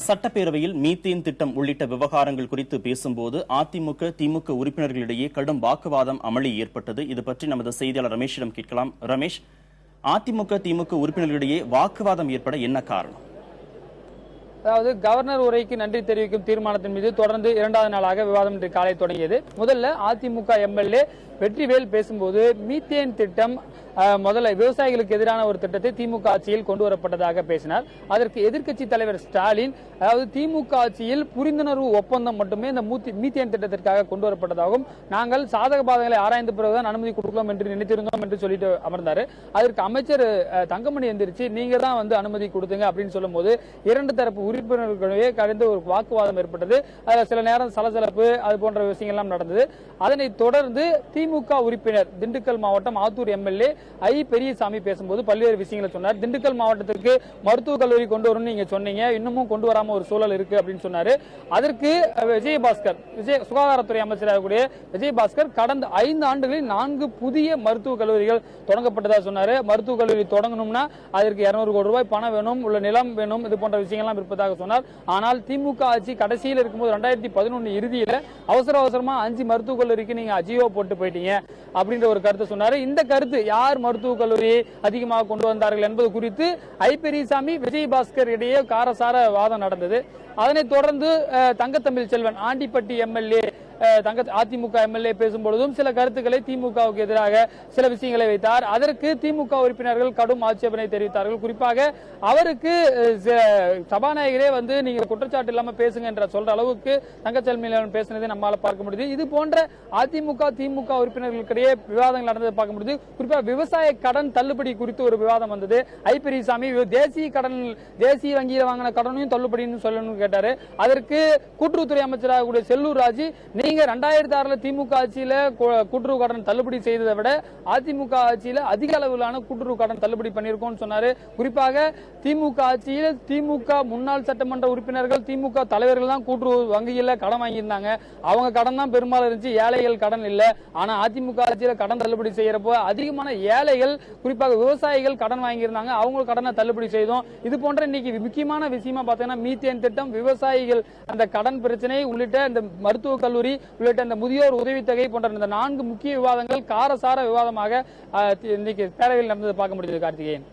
சட்டப்பேரவையில் மீத்தேன் திட்டம் உள்ளிட்ட விவகாரங்கள் குறித்து பேசும்போது அதிமுக திமுக உறுப்பினர்களிடையே கடும் வாக்குவாதம் அமளி ஏற்பட்டது. இது பற்றி நமது செய்தியாளர் ரமேஷிடம் கேட்கலாம். ரமேஷ், அதிமுக திமுக உறுப்பினர்களிடையே வாக்குவாதம் ஏற்பட என்ன காரணம்? அதாவது கவர்னர் உரைக்கு நன்றி தெரிவிக்கும் தீர்மானத்தின் மீது தொடர்ந்து இரண்டாவது நாளாக விவாதம் இன்று காலை தொடங்கியது. முதல்ல அதிமுக எம்எல்ஏ வெற்றிவேல் பேசும்போது மீத்தேன் திட்டம் முதல்ல விவசாயிகளுக்கு எதிரான ஒரு திட்டத்தை திமுக ஆட்சியில் கொண்டு வரப்பட்டதாக பேசினார். அதற்கு எதிர்க்கட்சி தலைவர் ஸ்டாலின், அதாவது திமுக ஆட்சியில் புரிந்துணர்வு ஒப்பந்தம் மட்டுமே இந்த மீத்தேன் திட்டத்திற்காக கொண்டு வரப்பட்டதாகவும், நாங்கள் சாதக பாதங்களை ஆராய்ந்த பிறகுதான் அனுமதி கொடுக்கலாம் என்று நினைத்திருந்தோம் என்று சொல்லிட்டு அமர்ந்தார். அதற்கு அமைச்சர் தங்கமணி எந்திரிச்சு நீங்க தான் அனுமதி கொடுத்துங்க அப்படின்னு சொல்லும் போது இரண்டு தரப்பு உறுப்பினர்களுடைய கடந்த ஒரு வாக்குவாதம் ஏற்பட்டது. சில நேரம் சலசலப்பு அது போன்ற விஷயங்கள்லாம் நடந்தது. அதனைத் தொடர்ந்து திமுக உறுப்பினர் திண்டுக்கல் மாவட்டம் ஆத்தூர் எம்எல்ஏ பெரியசாமி பேசும்போது பல்வேறு விஷயங்களை சொன்னார். திண்டுக்கல் மாவட்டத்திற்கு மருத்துவக் கல்லூரி கொண்டு வரணும் நீங்க சொன்னீங்க, இன்னமும் கொண்டு வராம ஒரு சூழல் இருக்கு அப்படின்னு சொன்னாரு. அதற்கு விஜயபாஸ்கர், சுகாதாரத்துறை அமைச்சராக கூடிய விஜயபாஸ்கர் கடந்த 5 ஆண்டுகளில் 4 புதிய மருத்துவக் கல்லூரிகள் தொடங்கப்பட்டதாக சொன்னாரு. மருத்துவக் கல்லூரி தொடங்கணும்னா அதற்கு 200 கோடி ரூபாய் பணம் வேணும், உள்ள நிலம் வேணும், இது போன்ற விஷயங்கள்லாம் இருப்பதாக சொன்னார். ஆனால் திமுக ஆட்சி கடைசியில் இருக்கும்போது 2011 இறுதியில அவசரமா 5 மருத்துவக் கல்லூரிக்கு நீங்க அஜியோ போட்டு போயிட்டீங்க அப்படின்ற ஒரு கருத்தை சொன்னாரு. இந்த கருத்து யார் மருத்துவக் கல்லூரியை அதிகமாக கொண்டு வந்தார்கள் என்பது குறித்து பெரியசாமி விஜயபாஸ்கர் இடையே காரசார வாதம் நடந்தது. அதனைத் தொடர்ந்து தங்கத்தமிழ் செல்வன் ஆண்டிப்பட்டி எம்எல்ஏ அதிமுக எம்எல்ஏ பேசும்பொழுதும் சில கருத்துக்களை திமுகவுக்கு எதிராக சில விஷயங்களை வைத்தார். அதற்கு திமுக உறுப்பினர்கள் கடும் ஆட்சேபனை தெரிவித்தார்கள். குறிப்பாக அவருக்கு சபாநாயகரே நீங்க குற்றச்சாட்டு இல்லாம பேசுங்க என்ற சொல்ற அளவுக்கு தங்கச்செல்வன் பேசினதை நம்மால பார்க்க முடியுது. இது போன்ற அதிமுக திமுக உறுப்பினர்களுக்கிடையே விவாதங்கள் நடந்ததை பார்க்க முடியுது. குறிப்பாக விவசாய கடன் தள்ளுபடி குறித்து ஒரு விவாதம் வந்தது. பெரியசாமி தேசிய வங்கியில் வாங்கின கடனையும் தள்ளுபடின்னு சொல்லணும்னு கேட்டாரு. அதற்கு கூட்டுறவுத்துறை அமைச்சராக கூடிய செல்லூர் ராஜு, நீங்க 2006 திமுக ஆட்சியில கூட்டுறவு கடன் தள்ளுபடி செய்ததை விட அதிமுக ஆட்சியில அதிக அளவிலான கூட்டுறவு கடன் தள்ளுபடி பண்ணிருக்கோம் சொன்னாரு. குறிப்பாக திமுக ஆட்சியில் திமுக முன்னாள் சட்டமன்ற உறுப்பினர்கள் திமுக தலைவர்கள் தான் கூட்டுறவு வங்கியில கடன் வாங்கியிருந்தாங்க. அவங்க கடன் தான் பெரும்பாலும் இருந்துச்சு, ஏழைகள் கடன் இல்ல. ஆனா அதிமுக ஆட்சியில கடன் தள்ளுபடி செய்யறப்போ அதிகமான ஏழைகள் குறிப்பாக விவசாயிகள் கடன் வாங்கியிருந்தாங்க, அவங்க கடனை தள்ளுபடி செய்தோம். இது போன்ற இன்னைக்கு முக்கியமான விஷயமா பார்த்தீங்கன்னா மீத்தேன் திட்டம், விவசாயிகள் அந்த கடன் பிரச்சனை உள்ளிட்ட இந்த மருத்துவக் கல்லூரி உள்ளிட்ட இந்த முதியோர் உதவித்தொகை போன்ற இந்த 4 முக்கிய விவாதங்கள் காரசார விவாதமாக இன்னைக்கு பேரவையில் நடந்ததை பார்க்க முடியுது. கார்த்திகேயன்.